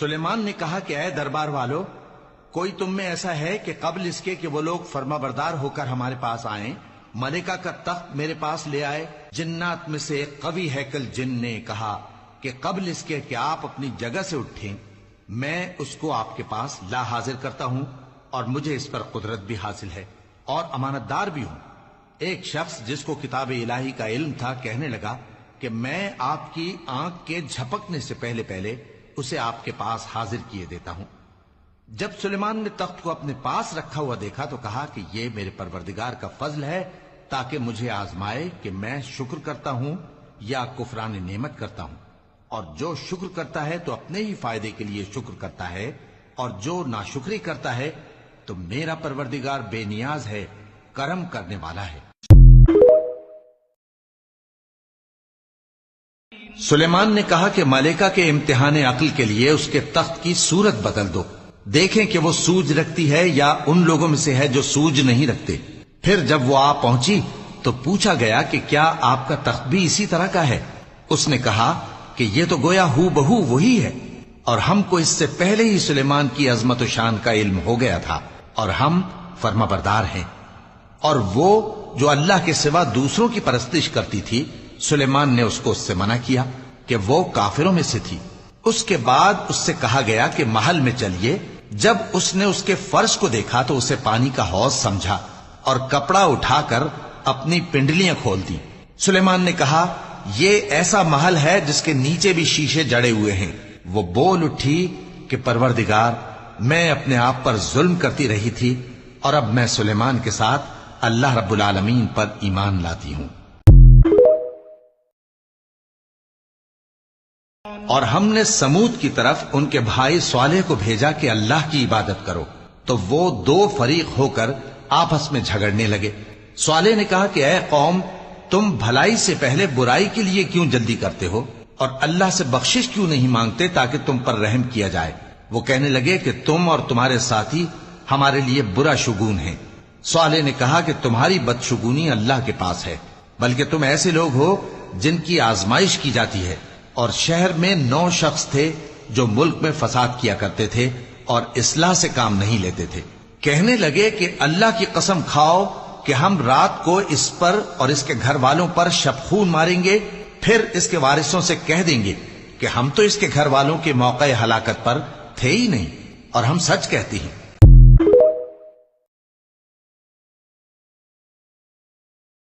سلیمان نے کہا کہ اے دربار والو، کوئی تم میں ایسا ہے کہ قبل اس کے کہ وہ لوگ فرما بردار ہو کر ہمارے پاس آئیں ملکہ کا تخت میرے پاس لے آئے؟ جنات میں سے ایک قوی ہیکل جن نے کہا کہ قبل اس کے کہ آپ اپنی جگہ سے اٹھیں میں اس کو آپ کے پاس لا حاضر کرتا ہوں، اور مجھے اس پر قدرت بھی حاصل ہے اور امانت دار بھی ہوں۔ ایک شخص جس کو کتاب الہی کا علم تھا کہنے لگا کہ میں آپ کی آنکھ کے جھپکنے سے پہلے پہلے اسے آپ کے پاس حاضر کیے دیتا ہوں۔ جب سلیمان نے تخت کو اپنے پاس رکھا ہوا دیکھا تو کہا کہ یہ میرے پروردگار کا فضل ہے تاکہ مجھے آزمائے کہ میں شکر کرتا ہوں یا کفران نعمت کرتا ہوں، اور جو شکر کرتا ہے تو اپنے ہی فائدے کے لیے شکر کرتا ہے، اور جو ناشکری کرتا ہے تو میرا پروردگار بے نیاز ہے، کرم کرنے والا ہے۔ سلیمان نے کہا کہ ملکہ کے امتحان عقل کے لیے اس کے تخت کی صورت بدل دو، دیکھیں کہ وہ سوج رکھتی ہے یا ان لوگوں میں سے ہے جو سوج نہیں رکھتے۔ پھر جب وہ آ پہنچی تو پوچھا گیا کہ کیا آپ کا تخت بھی اسی طرح کا ہے؟ اس نے کہا کہ یہ تو گویا ہو بہو وہی ہے، اور ہم کو اس سے پہلے ہی سلیمان کی عظمت و شان کا علم ہو گیا تھا، اور ہم فرما بردار ہیں۔ اور وہ جو اللہ کے سوا دوسروں کی پرستش کرتی تھی، سلیمان نے اس کو اس سے منع کیا کہ وہ کافروں میں سے تھی۔ اس کے بعد اس سے کہا گیا کہ محل میں چلیے۔ جب اس نے اس کے فرش کو دیکھا تو اسے پانی کا حوض سمجھا اور کپڑا اٹھا کر اپنی پنڈلیاں کھول دی۔ سلیمان نے کہا یہ ایسا محل ہے جس کے نیچے بھی شیشے جڑے ہوئے ہیں۔ وہ بول اٹھی کہ پروردگار، میں اپنے آپ پر ظلم کرتی رہی تھی، اور اب میں سلیمان کے ساتھ اللہ رب العالمین پر ایمان لاتی ہوں۔ اور ہم نے سمود کی طرف ان کے بھائی صالح کو بھیجا کہ اللہ کی عبادت کرو، تو وہ دو فریق ہو کر آپس میں جھگڑنے لگے۔ صالح نے کہا کہ اے قوم، تم بھلائی سے پہلے برائی کے لیے کیوں جلدی کرتے ہو، اور اللہ سے بخشش کیوں نہیں مانگتے تاکہ تم پر رحم کیا جائے؟ وہ کہنے لگے کہ تم اور تمہارے ساتھی ہمارے لیے برا شگون ہیں۔ صالح نے کہا کہ تمہاری بدشگونی اللہ کے پاس ہے، بلکہ تم ایسے لوگ ہو جن کی آزمائش کی جاتی ہے۔ اور شہر میں 9 شخص تھے جو ملک میں فساد کیا کرتے تھے اور اصلاح سے کام نہیں لیتے تھے۔ کہنے لگے کہ اللہ کی قسم کھاؤ کہ ہم رات کو اس پر اور اس کے گھر والوں پر شبخون ماریں گے، پھر اس کے وارثوں سے کہہ دیں گے کہ ہم تو اس کے گھر والوں کے موقع ہلاکت پر تھے ہی نہیں، اور ہم سچ کہتے ہیں۔